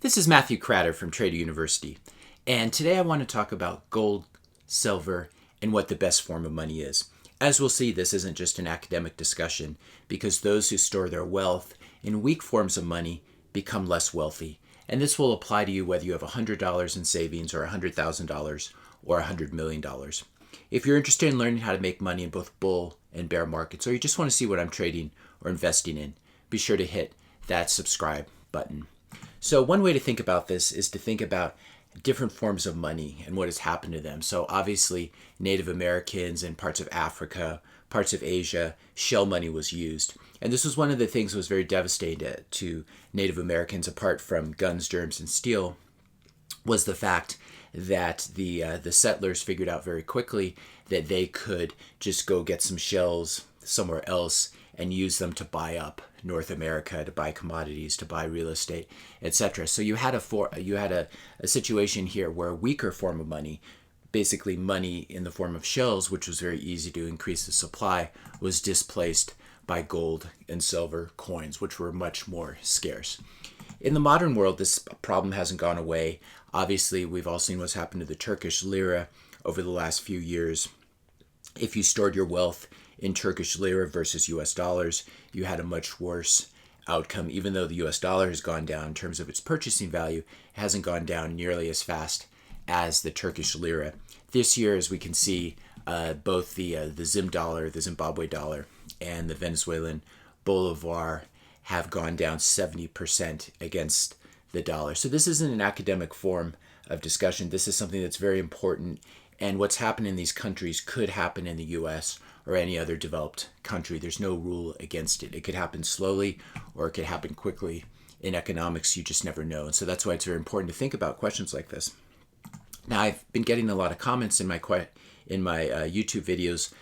This is Matthew Cratter from Trader University, and today I want to talk about gold, silver, and what the best form of money is. As we'll see, this isn't just an academic discussion because those who store their wealth in weak forms of money become less wealthy. And this will apply to you whether you have $100 in savings or $100,000 or $100 million. If you're interested in learning how to make money in both bull and bear markets, or you just want to see what I'm trading or investing in, be sure to hit that subscribe button. So one way to think about this is to think about different forms of money and what has happened to them. So obviously Native Americans and parts of Africa, parts of Asia, shell money was used. And this was one of the things that was very devastating to Native Americans, apart from guns, germs, and steel, was the fact that the settlers figured out very quickly that they could just go get some shells somewhere else and use them to buy up North America, to buy commodities, to buy real estate, etc. So you had a situation here where a weaker form of money, basically money in the form of shells, which was very easy to increase the supply, was displaced by gold and silver coins, which were much more scarce. In the modern world, this problem hasn't gone away. Obviously, we've all seen what's happened to the Turkish lira over the last few years. If you stored your wealth in Turkish lira versus US dollars, you had a much worse outcome. Even though the US dollar has gone down in terms of its purchasing value, it hasn't gone down nearly as fast as the Turkish lira. This year, as we can see, both the Zim dollar, the Zimbabwe dollar, and the Venezuelan bolivar have gone down 70% against the dollar. So this isn't an academic form of discussion. This is something that's very important. And what's happened in these countries could happen in the US or any other developed country. There's no rule against it. It could happen slowly or it could happen quickly. In economics, you just never know. And so that's why it's very important to think about questions like this. Now, I've been getting a lot of comments in my YouTube videos,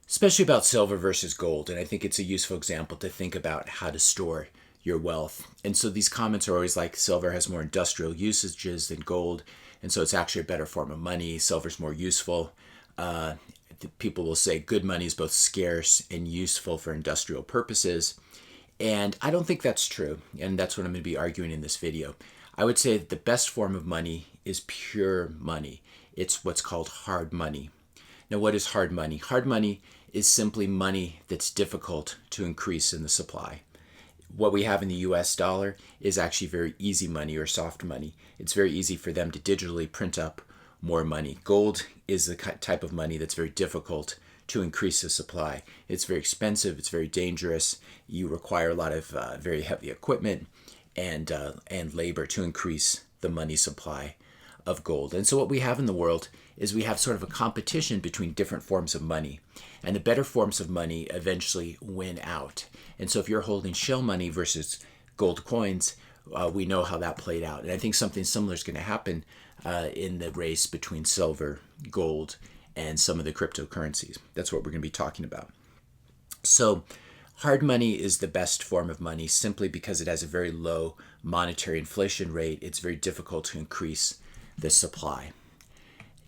especially about silver versus gold. And I think it's a useful example to think about how to store your wealth. And so these comments are always like, silver has more industrial usages than gold, and so it's actually a better form of money. Silver's more useful. People will say good money is both scarce and useful for industrial purposes. And I don't think that's true. And that's what I'm going to be arguing in this video. I would say that the best form of money is pure money. It's what's called hard money. Now, what is hard money? Hard money is simply money that's difficult to increase in the supply. What we have in the US dollar is actually very easy money or soft money. It's very easy for them to digitally print up more money. Gold is the type of money that's very difficult to increase the supply. It's very expensive. It's very dangerous. You require a lot of very heavy equipment and labor to increase the money supply of gold. And so what we have in the world is we have sort of a competition between different forms of money. And the better forms of money eventually win out. And so if you're holding shell money versus gold coins, we know how that played out. And I think something similar is going to happen in the race between silver, gold, and some of the cryptocurrencies. That's what we're going to be talking about. So hard money is the best form of money simply because it has a very low monetary inflation rate. It's very difficult to increase the supply.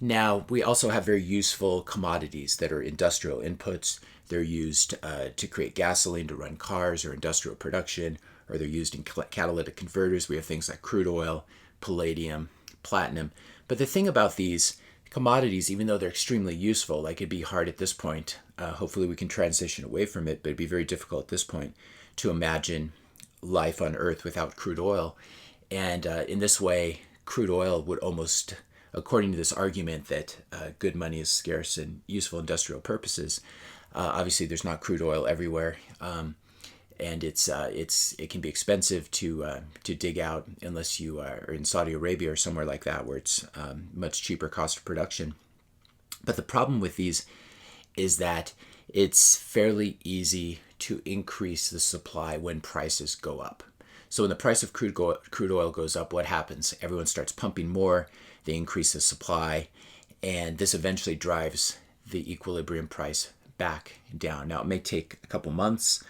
Now, we also have very useful commodities that are industrial inputs. They're used to create gasoline to run cars or industrial production, or they're used in catalytic converters. We have things like crude oil, palladium, platinum. But the thing about these commodities, even though they're extremely useful, like it'd be hard at this point, hopefully we can transition away from it, but it'd be very difficult at this point to imagine life on Earth without crude oil. And in this way, crude oil would almost, according to this argument that good money is scarce and useful industrial purposes, obviously there's not crude oil everywhere, and it can be expensive to dig out unless you are in Saudi Arabia or somewhere like that where it's much cheaper cost of production. But the problem with these is that it's fairly easy to increase the supply when prices go up. So when the price of crude oil goes up, what happens? Everyone starts pumping more, they increase the supply, and this eventually drives the equilibrium price back down. Now, it may take a couple months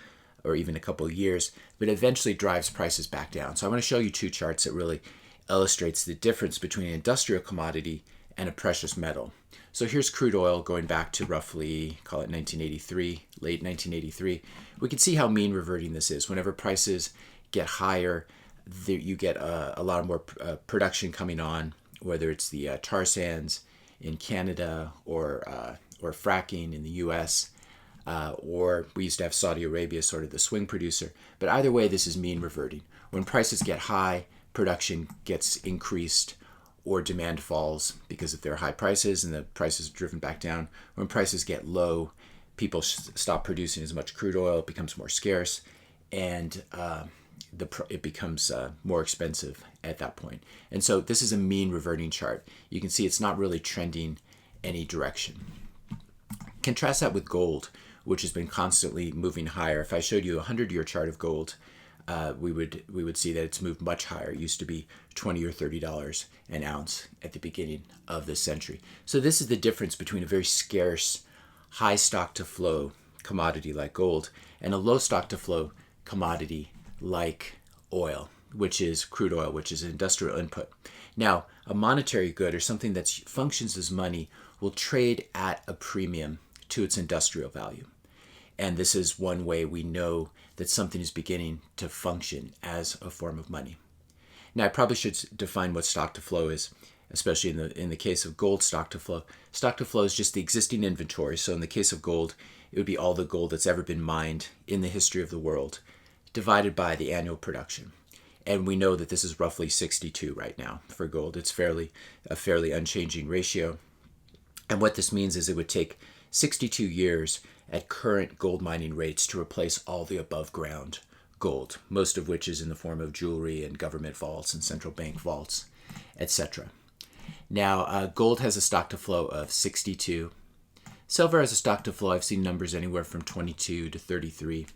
or even a couple years, but it eventually drives prices back down. So I'm going to show you two charts that really illustrates the difference between an industrial commodity and a precious metal. So here's crude oil going back to roughly, call it 1983, late 1983. We can see how mean reverting this is. Whenever prices get higher, you get a lot more production coming on, whether it's the tar sands in Canada or fracking in the U.S. Or we used to have Saudi Arabia sort of the swing producer. But either way, this is mean reverting. When prices get high, production gets increased or demand falls because if there are high prices and the prices are driven back down. When prices get low, people stop producing as much crude oil, it becomes more scarce, and it becomes more expensive at that point. And so this is a mean reverting chart. You can see it's not really trending any direction. Contrast that with gold, which has been constantly moving higher. If I showed you a 100-year chart of gold, we would see that it's moved much higher. It used to be $20 or $30 an ounce at the beginning of this century. So this is the difference between a very scarce, high stock to flow commodity like gold and a low stock to flow commodity like oil, which is crude oil, which is an industrial input. Now, a monetary good or something that functions as money will trade at a premium to its industrial value. And this is one way we know that something is beginning to function as a form of money. Now, I probably should define what stock to flow is, especially in the case of gold stock to flow. Stock to flow is just the existing inventory. So in the case of gold, it would be all the gold that's ever been mined in the history of the world, divided by the annual production. And we know that this is roughly 62 right now for gold. It's a fairly unchanging ratio. And what this means is it would take 62 years at current gold mining rates to replace all the above ground gold, most of which is in the form of jewelry and government vaults and central bank vaults, etc. Now, gold has a stock to flow of 62. Silver has a stock to flow. I've seen numbers anywhere from 22 to 33.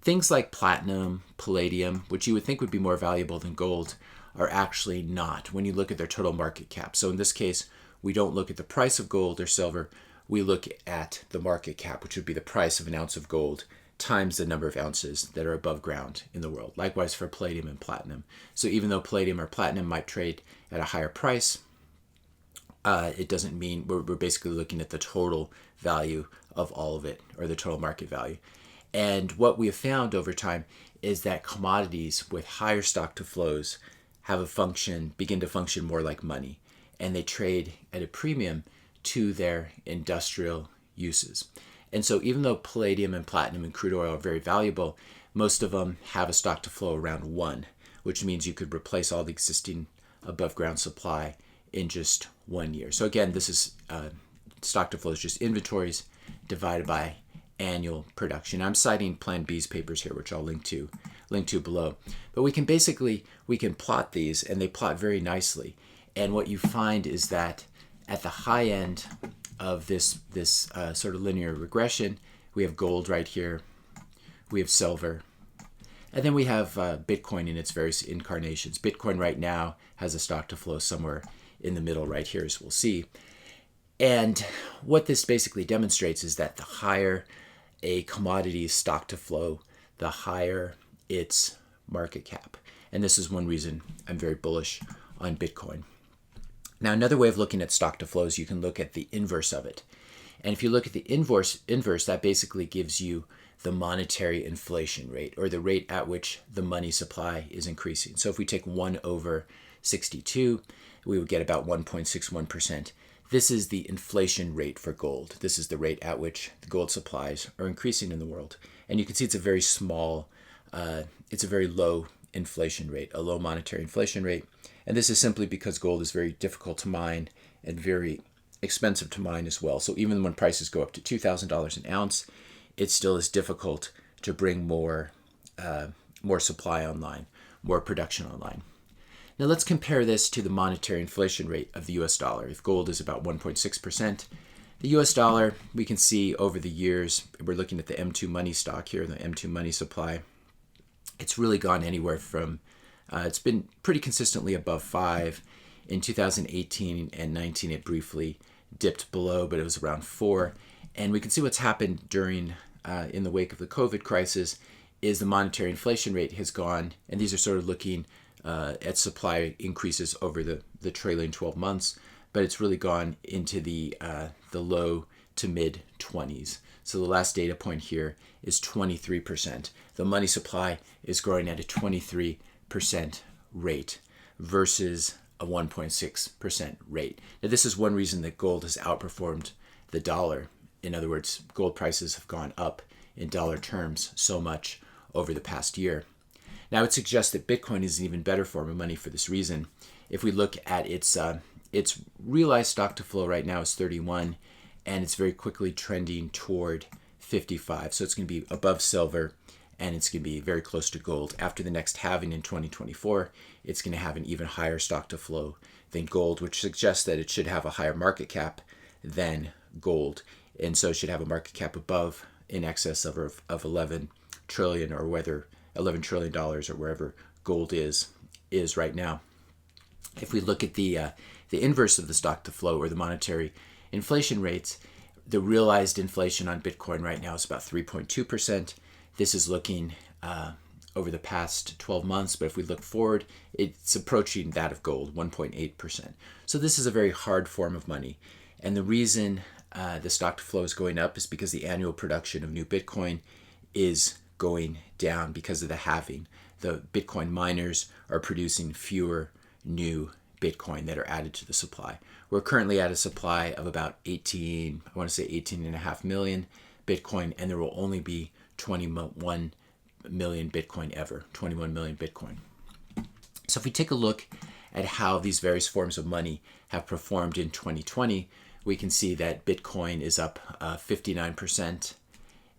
Things like platinum, palladium, which you would think would be more valuable than gold, are actually not when you look at their total market cap. So in this case, we don't look at the price of gold or silver. We look at the market cap, which would be the price of an ounce of gold times the number of ounces that are above ground in the world. Likewise for palladium and platinum. So even though palladium or platinum might trade at a higher price, it doesn't mean we're basically looking at the total value of all of it, or the total market value. And what we have found over time is that commodities with higher stock to flows begin to function more like money, and they trade at a premium to their industrial uses. And so even though palladium and platinum and crude oil are very valuable, most of them have a stock to flow around 1, which means you could replace all the existing above ground supply in just 1 year. So again, this is stock to flow is just inventories divided by annual production. I'm citing Plan B's papers here, which I'll link to below. But we can plot these, and they plot very nicely. And what you find is that at the high end of this sort of linear regression, we have gold right here, we have silver, and then we have Bitcoin in its various incarnations. Bitcoin right now has a stock to flow somewhere in the middle right here, as we'll see. And what this basically demonstrates is that the higher a commodity's stock to flow, the higher its market cap. And this is one reason I'm very bullish on Bitcoin. Now, another way of looking at stock to flows, you can look at the inverse of it. And if you look at the inverse, that basically gives you the monetary inflation rate, or the rate at which the money supply is increasing. So if we take 1 over 62, we would get about 1.61%. This is the inflation rate for gold. This is the rate at which the gold supplies are increasing in the world. And you can see it's a very small, it's a very low inflation rate, a low monetary inflation rate. And this is simply because gold is very difficult to mine and very expensive to mine as well. So even when prices go up to $2,000 an ounce, it still is difficult to bring more supply online, more production online. Now let's compare this to the monetary inflation rate of the US dollar. If gold is about 1.6%, the US dollar, we can see over the years, we're looking at the M2 money stock here, the M2 money supply. It's really gone anywhere from, it's been pretty consistently above 5. In 2018 and 19, it briefly dipped below, but it was around 4. And we can see what's happened during, in the wake of the COVID crisis, is the monetary inflation rate has gone, and these are sort of looking at supply increases over the trailing 12 months, but it's really gone into the low to mid 20s. So the last data point here is 23%. The money supply is growing at a 23% rate versus a 1.6% rate. Now, this is one reason that gold has outperformed the dollar. In other words, gold prices have gone up in dollar terms so much over the past year. Now, I would suggest that Bitcoin is an even better form of money for this reason. If we look at its realized stock to flow right now is 31, and it's very quickly trending toward 55. So it's going to be above silver, and it's going to be very close to gold. After the next halving in 2024, it's going to have an even higher stock to flow than gold, which suggests that it should have a higher market cap than gold. And so it should have a market cap above, in excess of 11 trillion, or whether $11 trillion or wherever gold is right now. If we look at the inverse of the stock to flow, or the monetary inflation rates, the realized inflation on Bitcoin right now is about 3.2%. This is looking over the past 12 months, but if we look forward, it's approaching that of gold, 1.8%. So this is a very hard form of money. And the reason the stock to flow is going up is because the annual production of new Bitcoin is going down because of the halving. The Bitcoin miners are producing fewer new Bitcoin that are added to the supply. We're currently at a supply of about 18.5 million Bitcoin, and there will only be 21 million Bitcoin ever, 21 million Bitcoin. So if we take a look at how these various forms of money have performed in 2020, we can see that Bitcoin is up 59%,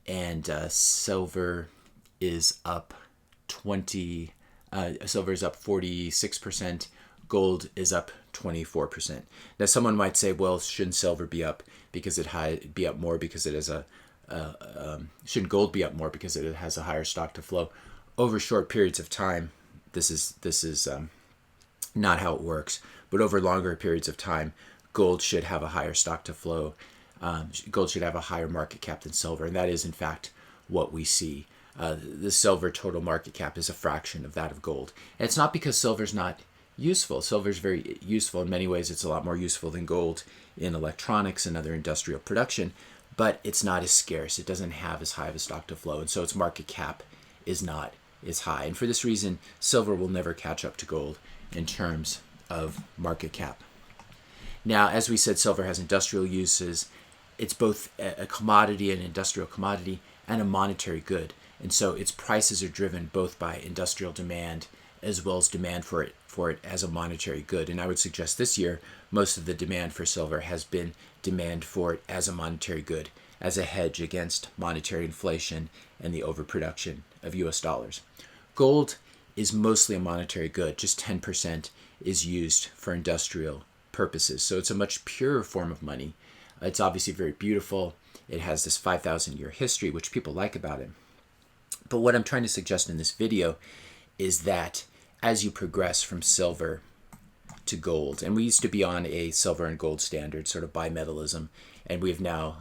and silver is up 46%. Gold is up 24%. Now, someone might say, well, shouldn't silver be up because it be up more because it has shouldn't gold be up more because it has a higher stock to flow? Over short periods of time, this is not how it works. But over longer periods of time, gold should have a higher stock to flow. Gold should have a higher market cap than silver, and that is in fact what we see. The silver total market cap is a fraction of that of gold. And it's not because silver's not useful. Silver is very useful in many ways. It's a lot more useful than gold in electronics and other industrial production, but it's not as scarce. It doesn't have as high of a stock to flow, and so its market cap is not as high. And for this reason, silver will never catch up to gold in terms of market cap. Now, as we said, silver has industrial uses. It's both a commodity, an industrial commodity, and a monetary good. And so its prices are driven both by industrial demand as well as demand for it as a monetary good. And I would suggest this year, most of the demand for silver has been demand for it as a monetary good, as a hedge against monetary inflation and the overproduction of US dollars. Gold is mostly a monetary good. Just 10% is used for industrial purposes. So it's a much purer form of money. It's obviously very beautiful. It has this 5,000-year history, which people like about it. But what I'm trying to suggest in this video is that as you progress from silver to gold, and we used to be on a silver and gold standard, sort of bimetallism, and we've now,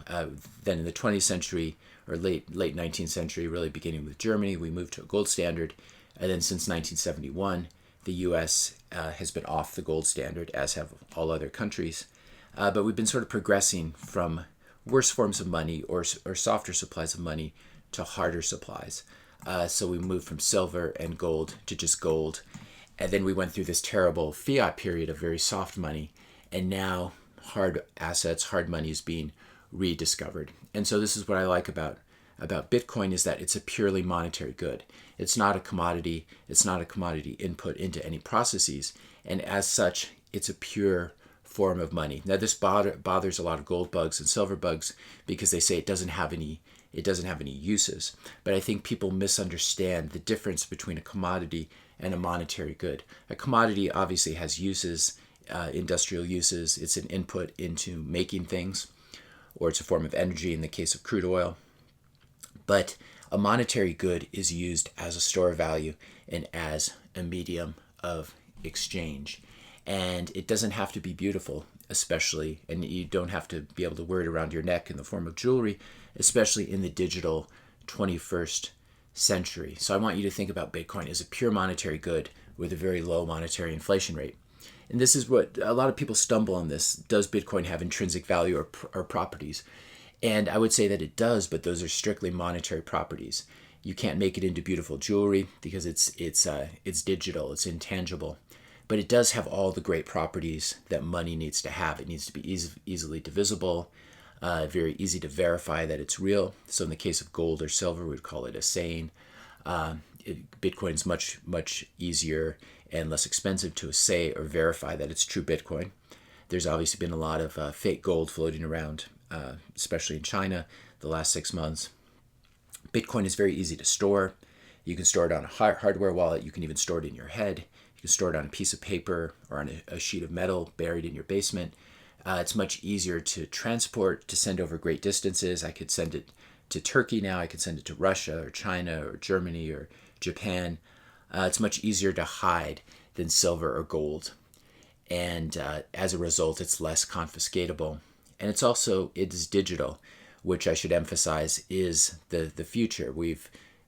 then in the 20th century, or late 19th century, really beginning with Germany, we moved to a gold standard, and then since 1971, the U.S. Has been off the gold standard, as have all other countries. But we've been sort of progressing from worse forms of money or softer supplies of money to harder supplies. So we moved from silver and gold to just gold. And then we went through this terrible fiat period of very soft money. And now hard assets, hard money is being rediscovered. And so this is what I like about Bitcoin, is that it's a purely monetary good. It's not a commodity. It's not a commodity input into any processes. And as such, it's a pure form of money. Now, this bothers a lot of gold bugs and silver bugs because they say it doesn't have any uses. But I think people misunderstand the difference between a commodity and a monetary good. A commodity obviously has uses, industrial uses. It's an input into making things, or it's a form of energy in the case of crude oil. But a monetary good is used as a store of value and as a medium of exchange. And it doesn't have to be beautiful, especially, and you don't have to be able to wear it around your neck in the form of jewelry, especially in the digital 21st century. So I want you to think about Bitcoin as a pure monetary good with a very low monetary inflation rate. And this is what a lot of people stumble on this. Does Bitcoin have intrinsic value or properties? And I would say that it does, but those are strictly monetary properties. You can't make it into beautiful jewelry because it's digital, it's intangible. But it does have all the great properties that money needs to have. It needs to be easily divisible, very easy to verify that it's real. So in the case of gold or silver, we'd call it a saying. Bitcoin's much easier and less expensive to say or verify that it's true Bitcoin. There's obviously been a lot of fake gold floating around, especially in China, the last 6 months. Bitcoin is very easy to store. You can store it on a hardware wallet. You can even store it in your head. You can store it on a piece of paper or on a sheet of metal buried in your basement. It's much easier to transport, to send over great distances. I could send it to Turkey now. I could send it to Russia or China or Germany or Japan. It's much easier to hide than silver or gold. And as a result, it's less confiscatable. And it is digital, which I should emphasize is the future.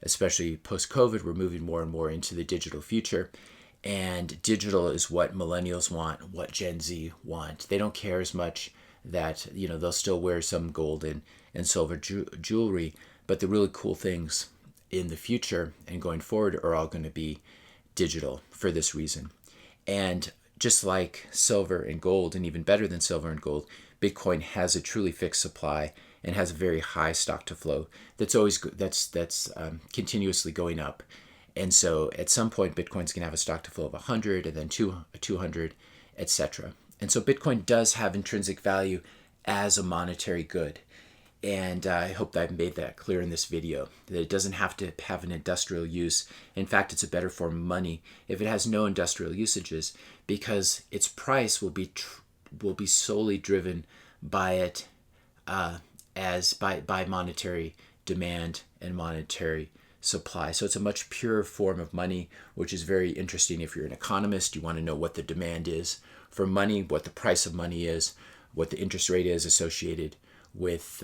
Especially post-COVID, we're moving more and more into the digital future. And digital is what millennials want, what Gen Z want. They don't care as much that, they'll still wear some gold and silver jewelry, but the really cool things in the future and going forward are all going to be digital for this reason. And just like silver and gold, and even better than silver and gold, Bitcoin has a truly fixed supply and has a very high stock to flow that's continuously going up. And so at some point, Bitcoin's going to have a stock to flow of 100 and then 200, etc. And so Bitcoin does have intrinsic value as a monetary good. And I hope that I've made that clear in this video, that it doesn't have to have an industrial use. In fact, it's a better form of money if it has no industrial usages, because its price will be solely driven by it by monetary demand and monetary supply. So it's a much purer form of money, which is very interesting. If you're an economist, you want to know what the demand is for money, what the price of money is, what the interest rate is associated with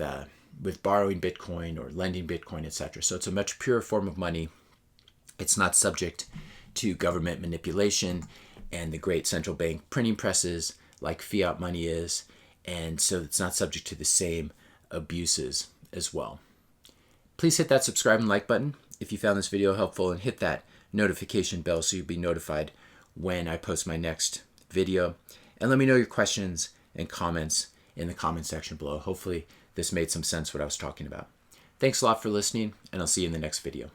borrowing Bitcoin or lending Bitcoin, etc. So it's a much purer form of money. It's not subject to government manipulation and the great central bank printing presses like fiat money is, and so it's not subject to the same abuses as well. Please hit that subscribe and like button if you found this video helpful, and hit that notification bell so you'll be notified when I post my next video. And let me know your questions and comments in the comment section below. Hopefully this made some sense what I was talking about. Thanks a lot for listening, and I'll see you in the next video.